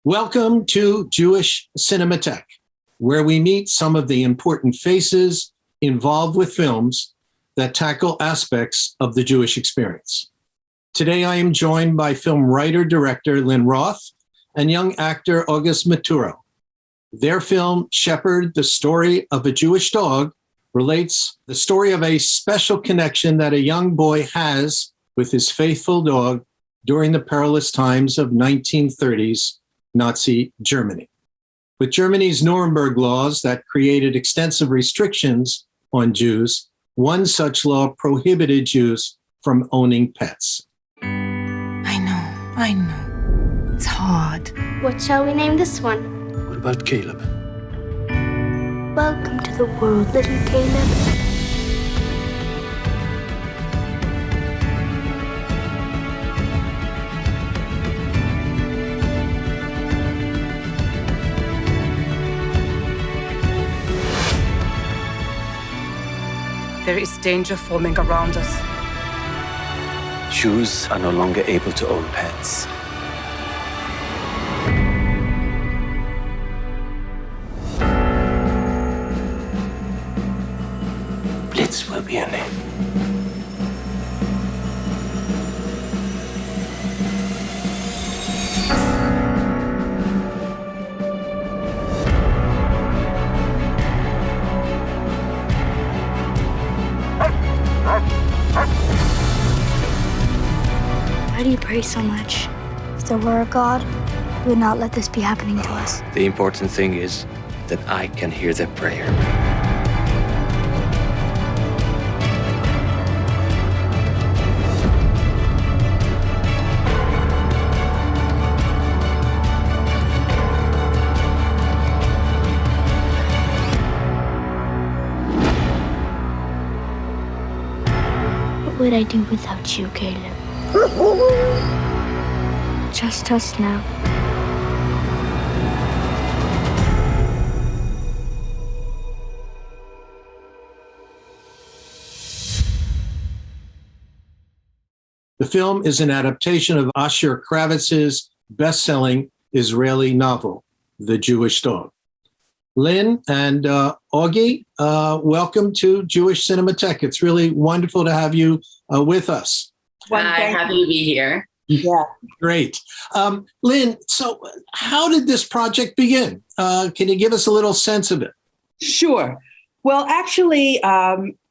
Welcome to Jewish Cinémathèque, where we meet some of the important faces involved with films that tackle aspects of the Jewish experience. Today, I am joined by film writer-director Lynn Roth and young actor Augie Maturo. Their film, Shepherd, the Story of a Jewish Dog, relates the story of a special connection that a young boy has with his faithful dog during the perilous times of 1930s Nazi Germany. With Germany's Nuremberg Laws that created extensive restrictions on Jews, one such law prohibited Jews from owning pets. I know. It's hard. What shall we name this one? What about Kaleb? Welcome to the world, little Kaleb. There is danger forming around us. Jews are no longer able to own pets. Blitz will be her name. Why do you pray so much? If there were a God, he would not let this be happening to us. The important thing is that I can hear their prayer. What would I do without you, Kaleb? Just us now. The film is an adaptation of Asher Kravitz's best-selling Israeli novel, The Jewish Dog. Lynn and Augie, welcome to Jewish Cinémathèque. It's really wonderful to have you with us. Hi, happy to be here. Yeah. Great. Lynn, so how did this project begin? Can you give us a little sense of it? Sure. Well, actually,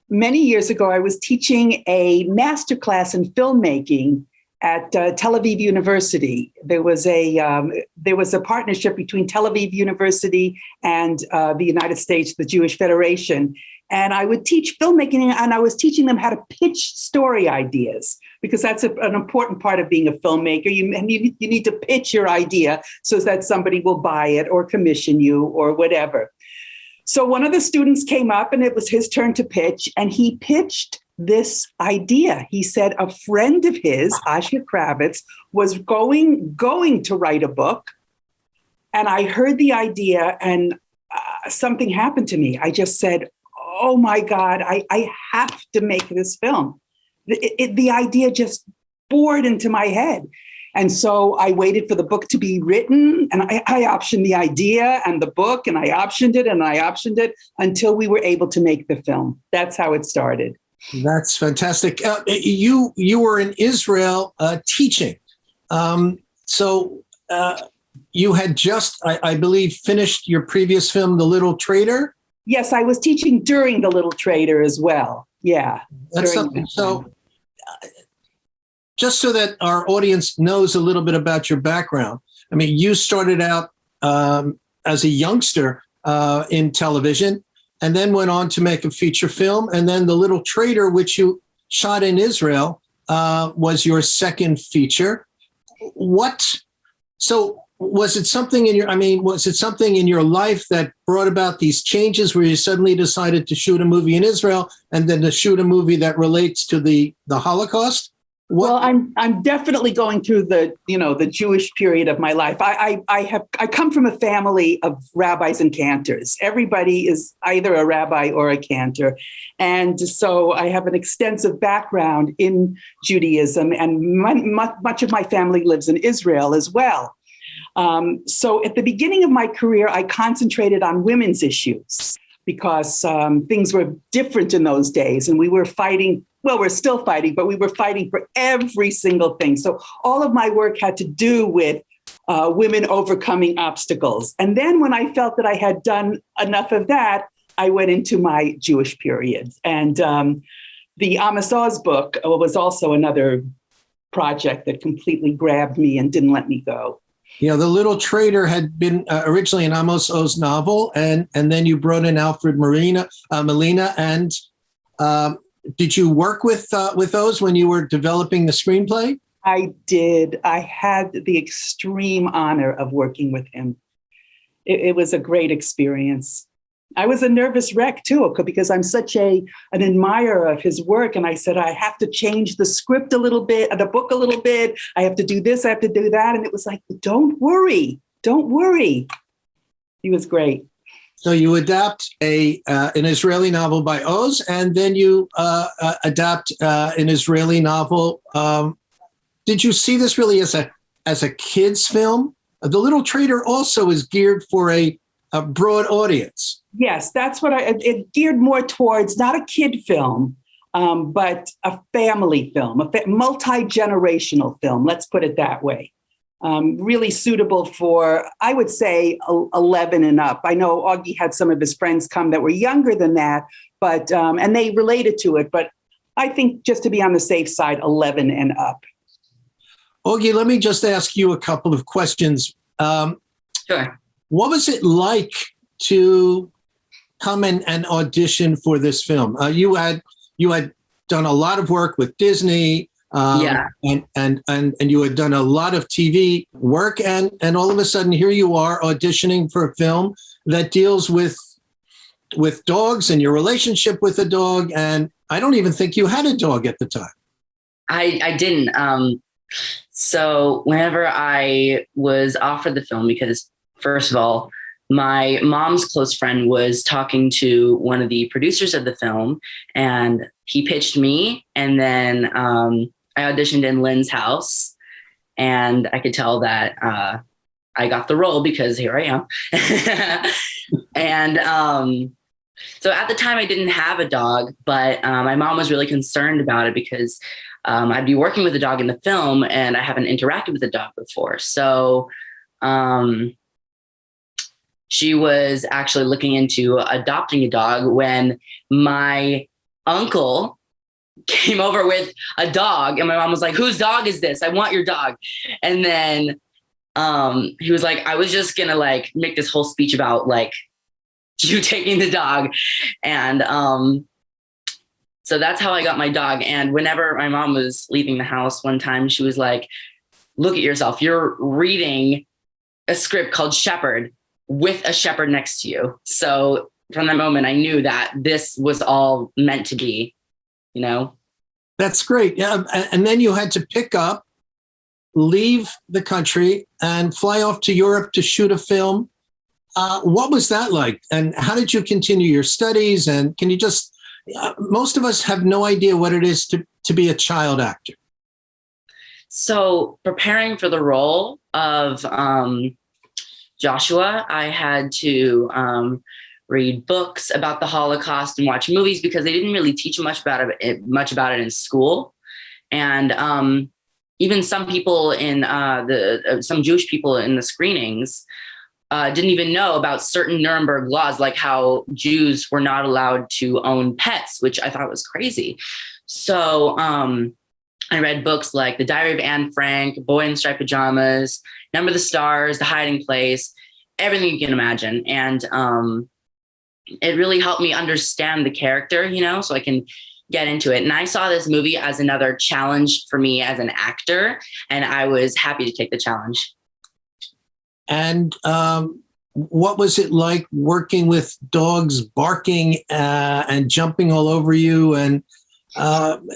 many years ago, I was teaching a masterclass in filmmaking at Tel Aviv University. There was a partnership between Tel Aviv University and the United States, the Jewish Federation. And I would teach filmmaking, and I was teaching them how to pitch story ideas, because that's an important part of being a filmmaker. You need to pitch your idea so that somebody will buy it or commission you or whatever. So one of the students came up, and it was his turn to pitch, and he pitched this idea. He said a friend of his, Asher Kravitz, was going to write a book, and I heard the idea, and something happened to me. I just said, oh my God, I have to make this film. The idea just bored into my head. And so I waited for the book to be written, and I optioned the idea and the book, and I optioned it until we were able to make the film. That's how it started. That's fantastic. You were in Israel teaching. So you had just, I believe, finished your previous film, The Little Traitor? Yes, I was teaching during The Little Traitor as well. Yeah. That's something. So just so that our audience knows a little bit about your background, I mean, you started out as a youngster in television and then went on to make a feature film. And then The Little Traitor, which you shot in Israel, was your second feature. Was it something in your life that brought about these changes where you suddenly decided to shoot a movie in Israel and then to shoot a movie that relates to the Holocaust? Well, I'm definitely going through the Jewish period of my life. I come from a family of rabbis and cantors. Everybody is either a rabbi or a cantor. And so I have an extensive background in Judaism, and much of my family lives in Israel as well. So at the beginning of my career, I concentrated on women's issues because things were different in those days. And we were fighting, well, we're still fighting, but we were fighting for every single thing. So all of my work had to do with women overcoming obstacles. And then when I felt that I had done enough of that, I went into my Jewish period. And the Amos Oz book was also another project that completely grabbed me and didn't let me go. Yeah, The Little Traitor had been originally an Amos Oz novel, and then you brought in Alfred Molina. And did you work with Oz when you were developing the screenplay? I did. I had the extreme honor of working with him. It was a great experience. I was a nervous wreck too, because I'm such an admirer of his work. And I said, I have to change the script a little bit, the book a little bit. I have to do this, I have to do that. And it was like, don't worry. He was great. So you adapt an Israeli novel by Oz, and then you adapt an Israeli novel. Did you see this really as a kid's film? The Little Traitor also is geared for a broad audience. Yes, that's what it geared more towards, not a kid film, but a family film, a multi-generational film. Let's put it that way. Really suitable for, I would say, 11 and up. I know Augie had some of his friends come that were younger than that, but and they related to it. But I think just to be on the safe side, 11 and up. Augie, let me just ask you a couple of questions. Sure. What was it like to come and audition for this film? You had done a lot of work with Disney, and you had done a lot of TV work, and all of a sudden here you are auditioning for a film that deals with dogs and your relationship with a dog. And I don't even think you had a dog at the time. I didn't. So whenever I was offered the film, because first of all, my mom's close friend was talking to one of the producers of the film, and he pitched me. And then I auditioned in Lynn's house, and I could tell that I got the role because here I am. And so at the time I didn't have a dog, but my mom was really concerned about it because I'd be working with a dog in the film and I haven't interacted with a dog before. So she was actually looking into adopting a dog when my uncle came over with a dog, and my mom was like, whose dog is this? I want your dog. And then he was like, I was just going to make this whole speech about you taking the dog. And so that's how I got my dog. And whenever my mom was leaving the house one time, she was like, look at yourself. You're reading a script called Shepherd with a shepherd next to you. So from that moment, I knew that this was all meant to be, That's great. Yeah. And then you had to pick up, leave the country, and fly off to Europe to shoot a film. What was that like? And how did you continue your studies? And can you just, most of us have no idea what it is to be a child actor. So preparing for the role of Joshua, I had to read books about the Holocaust and watch movies because they didn't really teach much about it in school. And even some people in some Jewish people in the screenings didn't even know about certain Nuremberg laws, like how Jews were not allowed to own pets, which I thought was crazy. So I read books like The Diary of Anne Frank, Boy in Striped Pajamas, Number the Stars, The Hiding Place, everything you can imagine. And it really helped me understand the character, so I can get into it. And I saw this movie as another challenge for me as an actor, and I was happy to take the challenge. And what was it like working with dogs barking and jumping all over you? And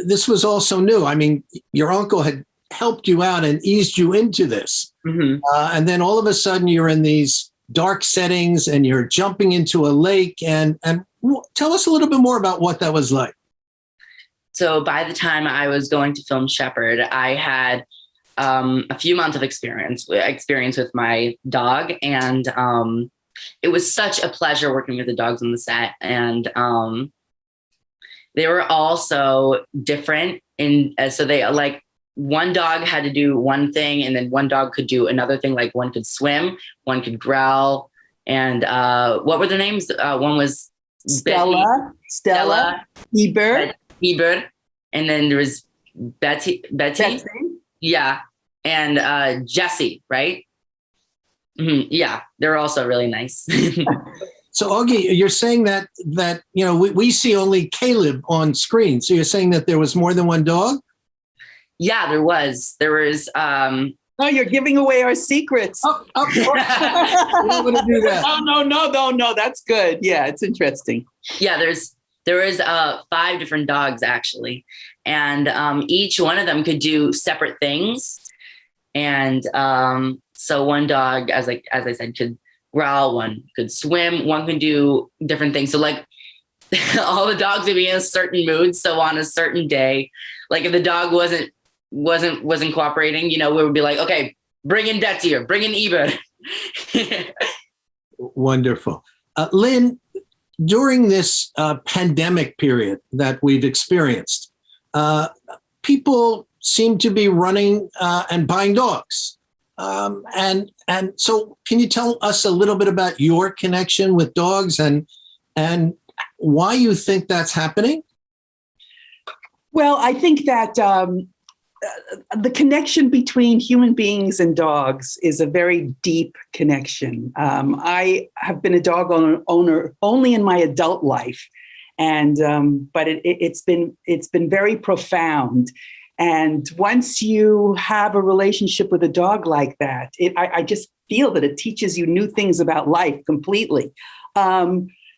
this was also new. I mean, your uncle had helped you out and eased you into this. Mm-hmm. And then all of a sudden you're in these dark settings and you're jumping into a lake. And tell us a little bit more about what that was like. So by the time I was going to film Shepherd, I had a few months of experience with my dog, and it was such a pleasure working with the dogs on the set. And they were all so different, so they like, one dog had to do one thing, and then one dog could do another thing. Like one could swim, one could growl, and what were their names? One was Stella, Eber, and then there was Betty. Yeah, and Jessie, right? Mm-hmm. Yeah, they're also really nice. So Augie, you're saying that we see only Kaleb on screen. So you're saying that there was more than one dog? Yeah, there was. Oh, you're giving away our secrets. Oh. You don't want to do that. No. That's good. Yeah, it's interesting. Yeah, there was 5 different dogs actually, and each one of them could do separate things. And so one dog, as I said, could growl, one could swim, one could do different things. So like all the dogs would be in a certain mood. So on a certain day, like if the dog wasn't cooperating, we would be like, okay, bring in Betty or bring in Eber. Wonderful. Lynn, during this pandemic period that we've experienced, people seem to be running and buying dogs. And so can you tell us a little bit about your connection with dogs and why you think that's happening? Well, I think that the connection between human beings and dogs is a very deep connection. I have been a dog owner only in my adult life, and but it's been very profound. And once you have a relationship with a dog like that, I just feel that it teaches you new things about life completely.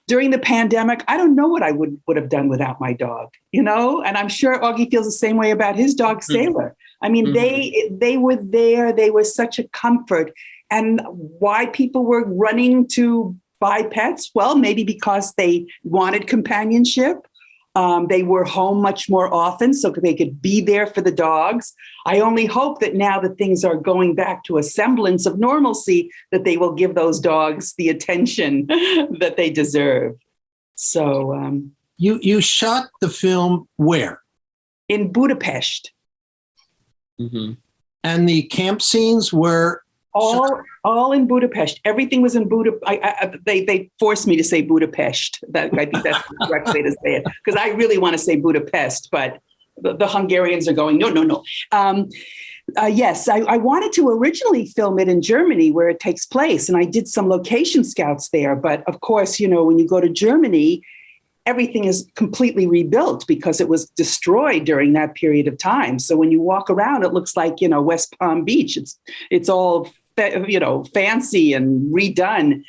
During the pandemic, I don't know what I would have done without my dog, and I'm sure Augie feels the same way about his dog, Sailor. I mean, they were there. They were such a comfort. And why people were running to buy pets? Well, maybe because they wanted companionship. They were home much more often so they could be there for the dogs. I only hope that now that things are going back to a semblance of normalcy, that they will give those dogs the attention that they deserve. So you shot the film where? In Budapest. Mm-hmm. And the camp scenes were all in Budapest. Everything was in Budapest. They forced me to say Budapest. I think that's the correct way to say it, because I really want to say Budapest, but the Hungarians are going, no. Yes, I wanted to originally film it in Germany where it takes place, and I did some location scouts there. But of course, when you go to Germany, everything is completely rebuilt because it was destroyed during that period of time. So when you walk around, it looks like, West Palm Beach. It's all fancy and redone.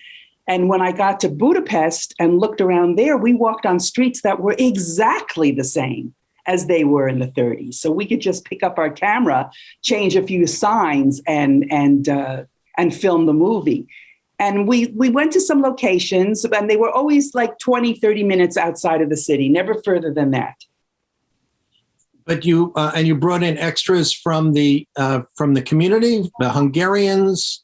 And when I got to Budapest and looked around there, we walked on streets that were exactly the same as they were in the 30s. So we could just pick up our camera, change a few signs, and film the movie. And we went to some locations, and they were always like 20, 30 minutes outside of the city, never further than that. But you brought in extras from the community, the Hungarians.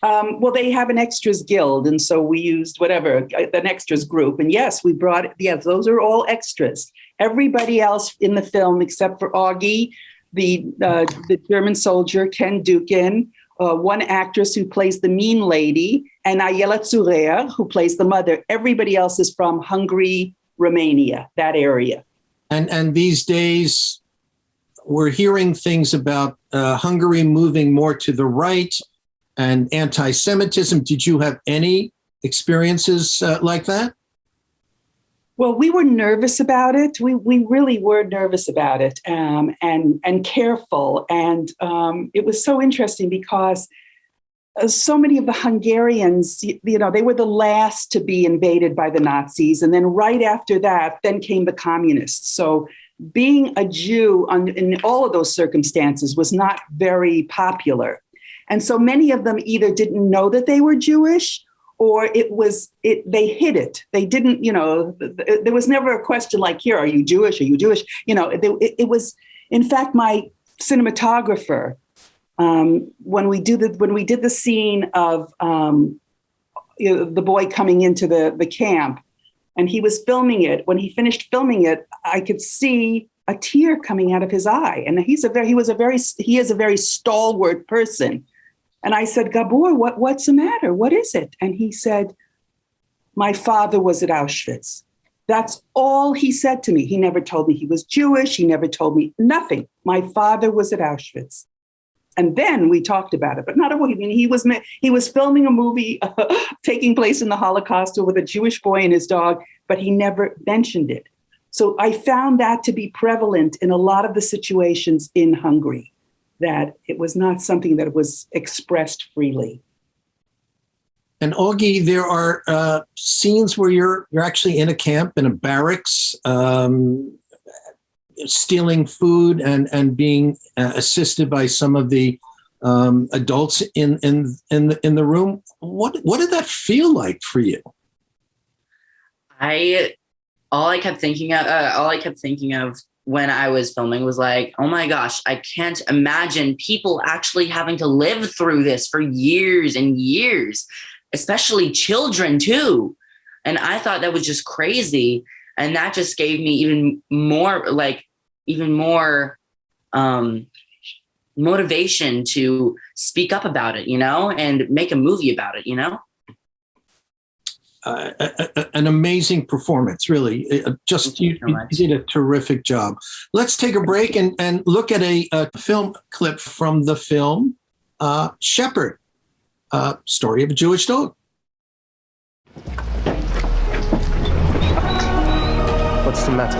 Well, they have an extras guild, and so we used an extras group. And yes, those are all extras. Everybody else in the film, except for Augie, the German soldier, Ken Duken, one actress who plays the mean lady, and Ayala Zurer, who plays the mother. Everybody else is from Hungary, Romania, that area. And these days, we're hearing things about Hungary moving more to the right and anti-Semitism. Did you have any experiences like that? Well, we were nervous about it. We really were nervous about it, and careful. And it was so interesting because so many of the Hungarians, they were the last to be invaded by the Nazis. And then right after that, then came the communists. So being a Jew in all of those circumstances was not very popular. And so many of them either didn't know that they were Jewish, or they hid it. They didn't, there was never a question like, here, are you Jewish? Are you Jewish? It was, in fact, my cinematographer when we did the scene of the boy coming into the camp, and he was filming it. When he finished filming it, I could see a tear coming out of his eye. And he is a very stalwart person. And I said, Gabor, what's the matter? What is it? And he said, my father was at Auschwitz. That's all he said to me. He never told me he was Jewish. He never told me nothing. My father was at Auschwitz. And then we talked about it, but not a way. I mean, he was filming a movie taking place in the Holocaust with a Jewish boy and his dog, but he never mentioned it. So I found that to be prevalent in a lot of the situations in Hungary, that it was not something that was expressed freely. And Augie, there are scenes where you're actually in a camp, in a barracks, stealing food and being assisted by some of the adults in the room. What did that feel like for you? All I kept thinking of when I was filming was like, oh my gosh, I can't imagine people actually having to live through this for years and years, especially children too. And I thought that was just crazy. And that just gave me even more motivation to speak up about it, and make a movie about it, An amazing performance, really. You did a terrific job. Let's take a break and look at a film clip from the film Shepherd, story of a Jewish dog. What's the matter?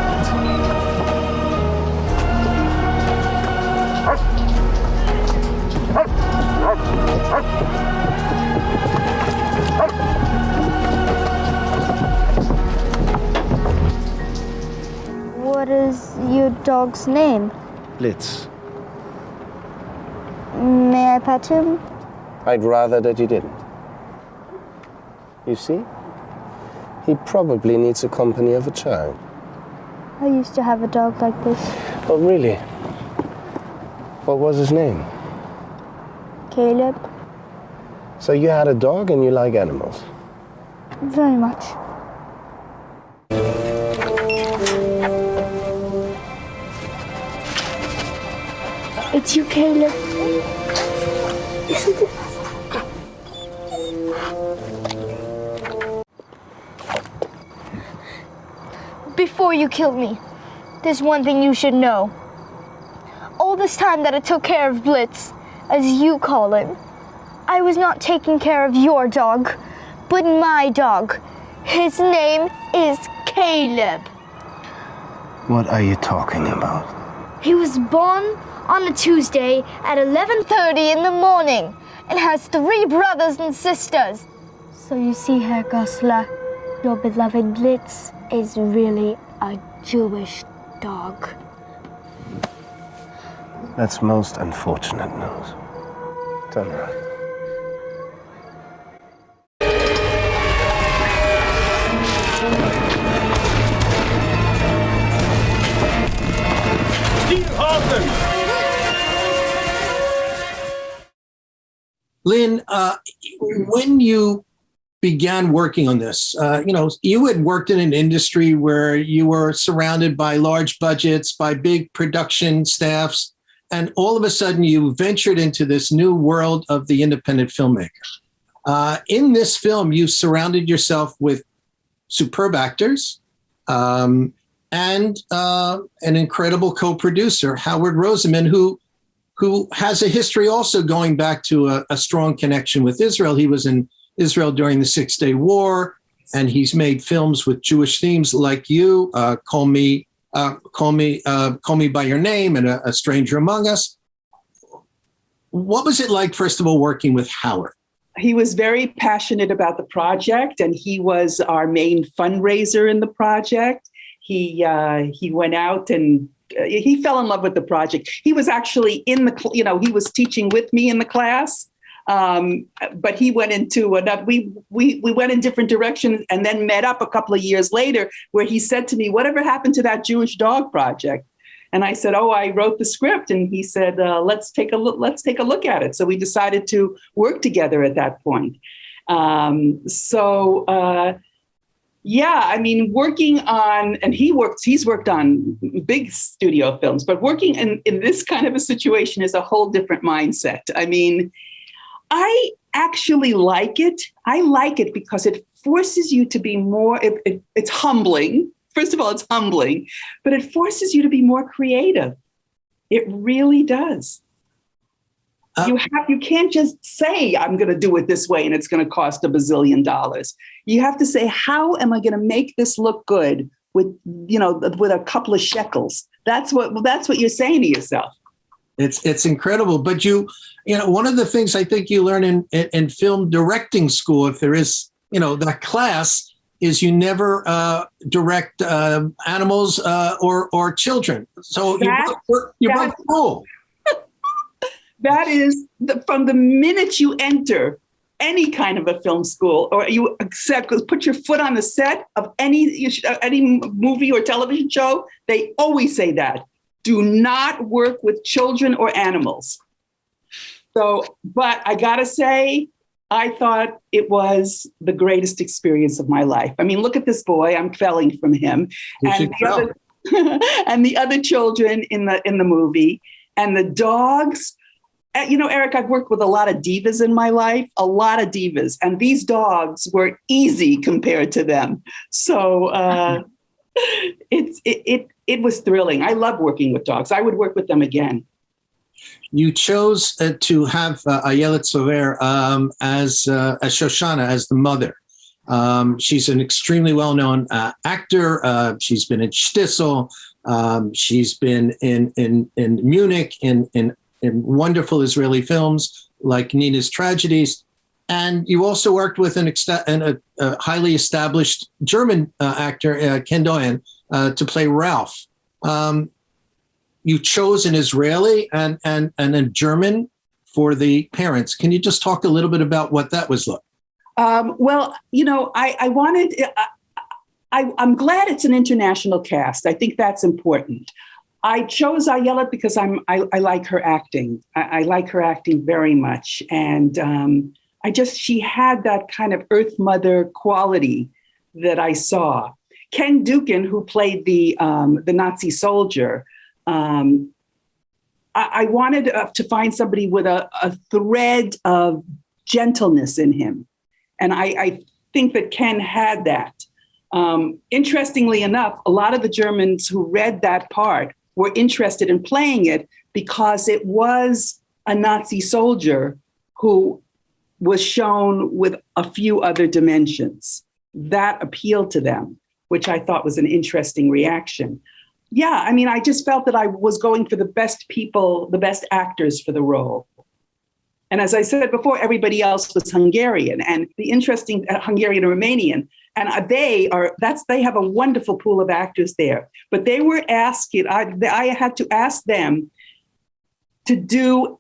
What is your dog's name? Blitz. May I pet him? I'd rather that you didn't. You see? He probably needs the company of a child. I used to have a dog like this. Oh, really? What was his name? Kaleb. So you had a dog and you like animals? Very much. It's you, Kaleb. Isn't it? Before you kill me, there's one thing you should know. All this time that I took care of Blitz, as you call him, I was not taking care of your dog, but my dog. His name is Kaleb. What are you talking about? He was born on a Tuesday at 11:30 in the morning and has 3 brothers and sisters. So you see, Herr Goslar, your beloved Blitz is really a Jewish dog. That's most unfortunate news. Turn around. Lynn, when you began working on this, you had worked in an industry where you were surrounded by large budgets, by big production staffs, and all of a sudden you ventured into this new world of the independent filmmaker. In this film, you surrounded yourself with superb actors and an incredible co-producer, Howard Roseman, who has a history also going back to a strong connection with Israel. He was in Israel during the 6-Day War, and he's made films with Jewish themes like you, Call Me by Your Name, and A Stranger Among Us. What was it like, first of all, working with Howard? He was very passionate about the project, and he was our main fundraiser in the project. He went out and he fell in love with the project. He was actually he was teaching with me in the class, but he went into another. We went in different directions, and then met up a couple of years later, where he said to me, "Whatever happened to that Jewish dog project?" And I said, "Oh, I wrote the script." And he said, "Let's take a look. Let's take a look at it." So we decided to work together at that point. Yeah, I mean, working on, and he's worked on big studio films, but working in this kind of a situation is a whole different mindset. I mean, I actually like it. I like it because it forces you to be more, it's humbling. First of all, it's humbling, but it forces you to be more creative. It really does. You can't just say, I'm going to do it this way and it's going to cost $1 bazillion. You have to say, how am I going to make this look good with a couple of shekels? That's what you're saying to yourself. It's incredible. But one of the things I think you learn in film directing school, if there is, that class, is you never direct animals or children. So you're both cool. That is from the minute you enter any kind of a film school, or you put your foot on the set of any movie or television show, they always say that. Do not work with children or animals. So, but I gotta say, I thought it was the greatest experience of my life. I mean, look at this boy. I'm felling from him, and the other children in the movie, and the dogs. Eric, I've worked with a lot of divas in my life, and these dogs were easy compared to them. So it was thrilling. I love working with dogs. I would work with them again. You chose to have Ayelet Sover as Shoshana, as the mother. She's an extremely well-known actor. She's been in Shtisel. She's been in Munich, in wonderful Israeli films like Nina's Tragedies. And you also worked with a highly established German actor, Ken Doyen, to play Ralph. You chose an Israeli and a German for the parents. Can you just talk a little bit about what that was like? Well, I wanted, I'm glad it's an international cast. I think that's important. I chose Ayelet because I like her acting. I like her acting very much. And she had that kind of Earth Mother quality that I saw. Ken Duken, who played the Nazi soldier, I wanted to find somebody with a thread of gentleness in him. And I think that Ken had that. Interestingly enough, a lot of the Germans who read that part were interested in playing it because it was a Nazi soldier who was shown with a few other dimensions. That appealed to them, which I thought was an interesting reaction. Yeah, I mean, I just felt that I was going for the best people, the best actors for the role. And as I said before, everybody else was Hungarian, and the interesting Hungarian and Romanian. And they have a wonderful pool of actors there. But they were asking, I had to ask them to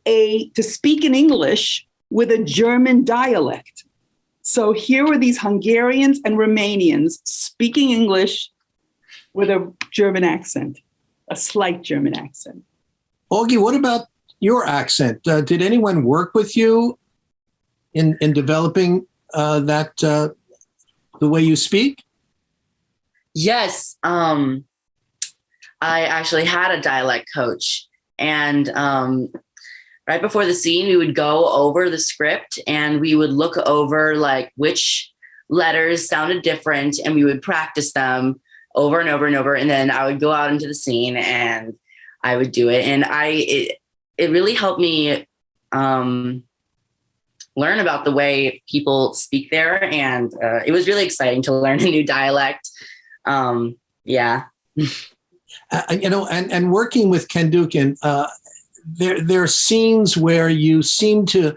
speak in English with a German dialect. So here were these Hungarians and Romanians speaking English with a German accent, a slight German accent. Augie, what about your accent? Did anyone work with you in developing that the way you speak? Yes. I actually had a dialect coach, and right before the scene, we would go over the script and we would look over like which letters sounded different, and we would practice them over and over and over. And then I would go out into the scene and I would do it. And it really helped me learn about the way people speak there. And it was really exciting to learn a new dialect. Yeah. And working with Ken Duken, there are scenes where you seem to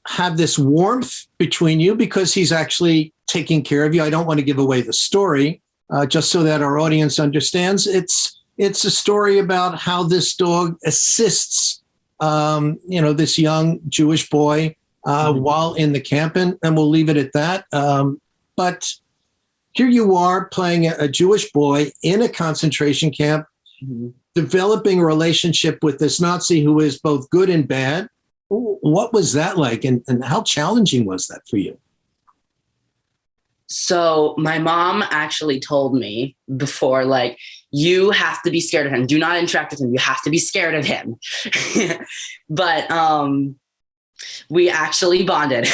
have this warmth between you because he's actually taking care of you. I don't want to give away the story, just so that our audience understands. It's a story about how this dog assists, this young Jewish boy while in the camp, and we'll leave it at that. But here you are playing a Jewish boy in a concentration camp. developing a relationship with this Nazi who is both good and bad. What was that like, and how challenging was that for you? So my mom actually told me before, like, you have to be scared of him. Do not interact with him. You have to be scared of him. But we actually bonded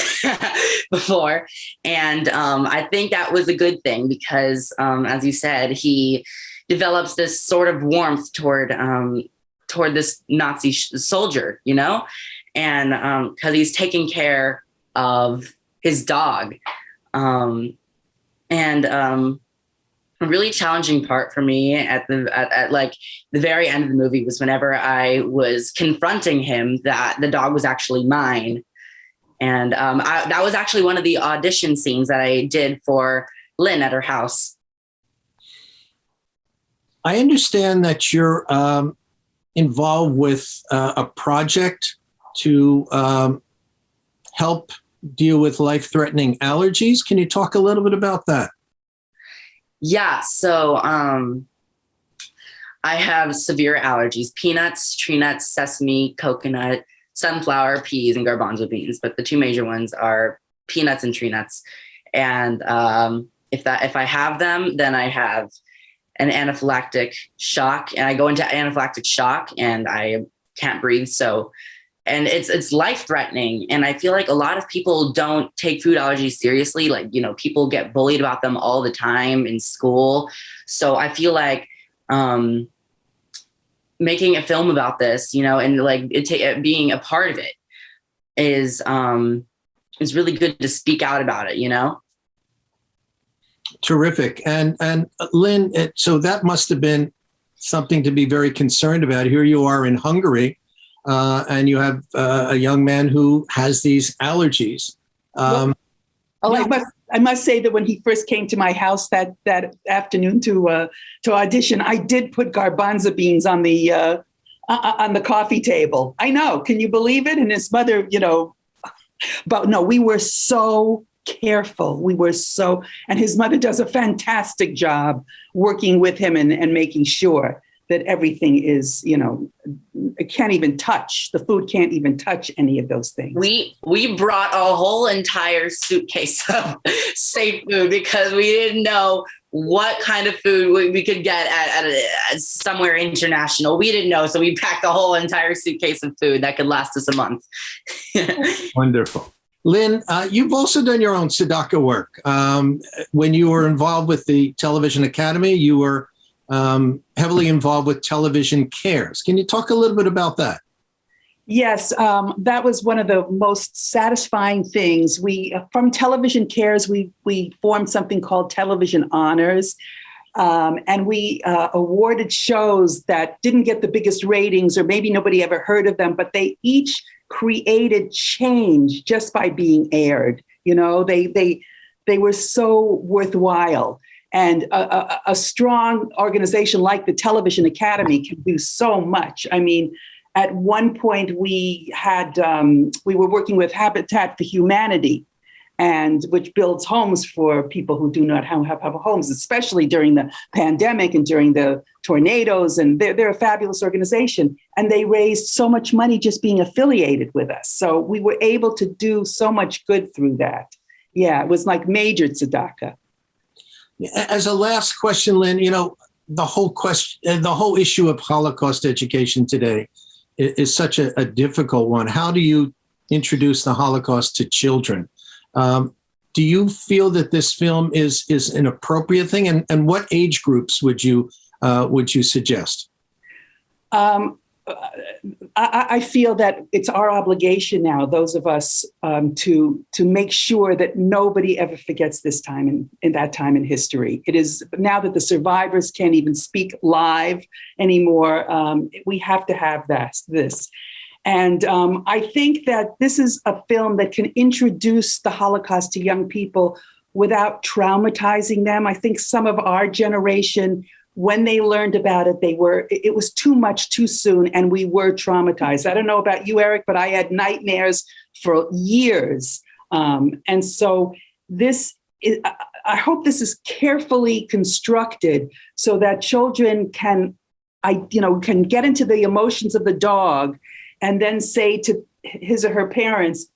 before. And I think that was a good thing because, as you said, he develops this sort of warmth toward this Nazi soldier, you know, and because he's taking care of his dog. A really challenging part for me at like the very end of the movie was whenever I was confronting him that the dog was actually mine. And that was actually one of the audition scenes that I did for Lynn at her house. I understand that you're involved with a project to help deal with life-threatening allergies. Can you talk a little bit about that? Yeah, so I have severe allergies: peanuts, tree nuts, sesame, coconut, sunflower, peas, and garbanzo beans. But the two major ones are peanuts and tree nuts. And if I have them, then I have an anaphylactic shock, and I go into anaphylactic shock, and I can't breathe. So, and it's life-threatening. And I feel like a lot of people don't take food allergies seriously. Like, you know, people get bullied about them all the time in school. So I feel like making a film about this, you know, and like being a part of it is really good to speak out about it, you know? Terrific. And Lynn, so that must have been something to be very concerned about. Here you are in Hungary, and you have a young man who has these allergies. I must say that when he first came to my house that afternoon to audition, I did put garbanzo beans on the coffee table. I know. Can you believe it? And his mother, you know, but no, we were so careful. And his mother does a fantastic job working with him and making sure that everything is, you know, it can't even touch, the food can't even touch any of those things. We brought a whole entire suitcase of safe food because we didn't know what kind of food we could get at somewhere international. We didn't know. So we packed a whole entire suitcase of food that could last us a month. Wonderful. Lynn, you've also done your own tzedakah work. When you were involved with the Television Academy, you were heavily involved with Television Cares. Can you talk a little bit about that? Yes, that was one of the most satisfying things. From Television Cares, we formed something called Television Honors, and we awarded shows that didn't get the biggest ratings, or maybe nobody ever heard of them, but they each created change just by being aired. You know, they were so worthwhile. And a strong organization like the Television Academy can do so much. I mean, at one point we were working with Habitat for Humanity, and which builds homes for people who do not have homes, especially during the pandemic and during the tornadoes. And they're a fabulous organization. And they raised so much money just being affiliated with us. So we were able to do so much good through that. Yeah, it was like major tzedakah. As a last question, Lynn, you know, the whole issue of Holocaust education today is such a difficult one. How do you introduce the Holocaust to children? Do you feel that this film is an appropriate thing? And what age groups would you suggest? I feel that it's our obligation now, those of us, to make sure that nobody ever forgets this time in that time in history. It is now that the survivors can't even speak live anymore. We have to have this. And I think that this is a film that can introduce the Holocaust to young people without traumatizing them. I think some of our generation, when they learned about it, it was too much too soon, and we were traumatized. I don't know about you, Eric, but I had nightmares for years. And so I hope this is carefully constructed so that children can can get into the emotions of the dog and then say to his or her parents,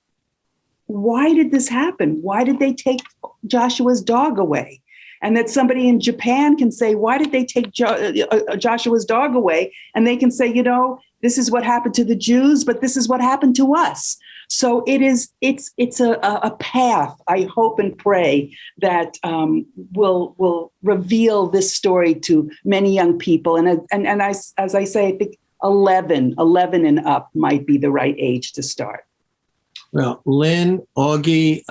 why did this happen? Why did they take Joshua's dog away? And that somebody in Japan can say, why did they take Joshua's dog away? And they can say, this is what happened to the Jews, but this is what happened to us. So it's a path, I hope and pray, that will reveal this story to many young people. And as I say, I think 11 and up might be the right age to start. Well, Lynn, Augie,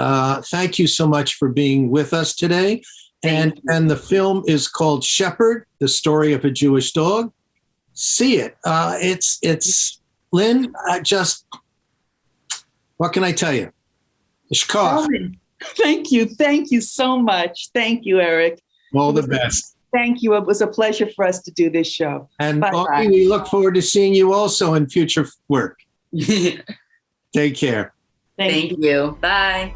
thank you so much for being with us today. And the film is called Shepherd, the story of a Jewish dog. See it. It's Lynn, what can I tell you? Shkach. Thank you so much. Thank you, Eric. All the best. Thank you. It was a pleasure for us to do this show. And Augie, we look forward to seeing you also in future work. Take care. Thank you. Bye.